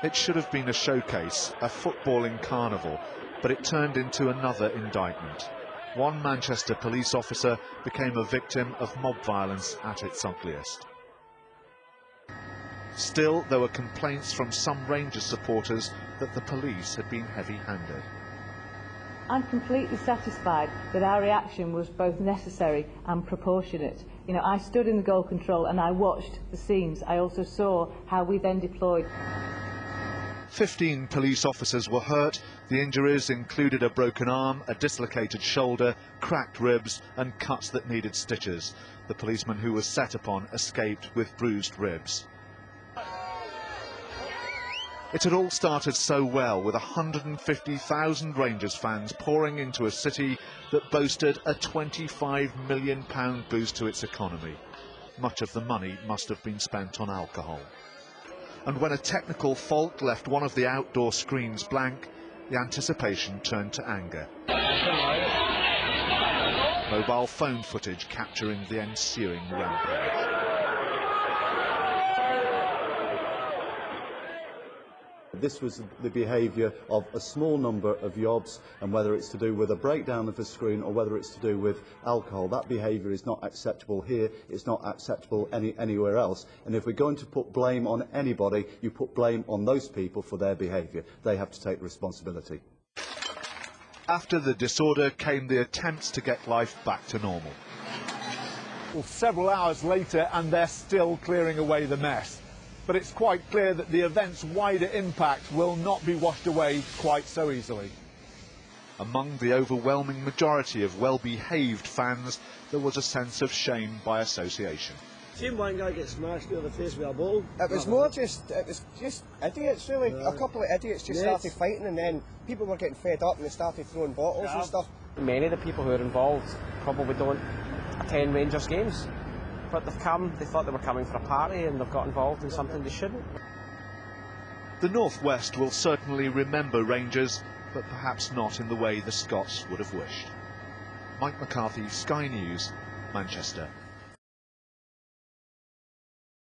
It should have been a showcase, a footballing carnival, but it turned into another indictment. One Manchester police officer became a victim of mob violence at its ugliest. Still, there were complaints from some Rangers supporters that the police had been heavy-handed. I'm completely satisfied that our reaction was both necessary and proportionate. You know, I stood in the goal control and I watched the scenes. I also saw how we then deployed. 15 police officers were hurt. The injuries included a broken arm, a dislocated shoulder, cracked ribs and cuts that needed stitches. The policeman who was set upon escaped with bruised ribs. It had all started so well, with 150,000 Rangers fans pouring into a city that boasted a £25 million boost to its economy. Much of the money must have been spent on alcohol. And when a technical fault left one of the outdoor screens blank, the anticipation turned to anger. Mobile phone footage capturing the ensuing rampage. This was the behaviour of a small number of yobs, and whether it's to do with a breakdown of the screen or whether it's to do with alcohol, that behaviour is not acceptable here, it's not acceptable anywhere else. And if we're going to put blame on anybody, you put blame on those people for their behaviour. They have to take responsibility. After the disorder came the attempts to get life back to normal. Well, several hours later, and they're still clearing away the mess. But it's quite clear that the event's wider impact will not be washed away quite so easily. Among the overwhelming majority of well-behaved fans, there was a sense of shame by association. Seen one guy get smashed over the face with a ball. It was just idiots, really. A couple of idiots just started fighting, and then people were getting fed up and they started throwing bottles and stuff. Many of the people who are involved probably don't attend Rangers games. But they've come, they thought they were coming for a party and they've got involved in something they shouldn't. The North West will certainly remember Rangers, but perhaps not in the way the Scots would have wished. Mike McCarthy, Sky News, Manchester.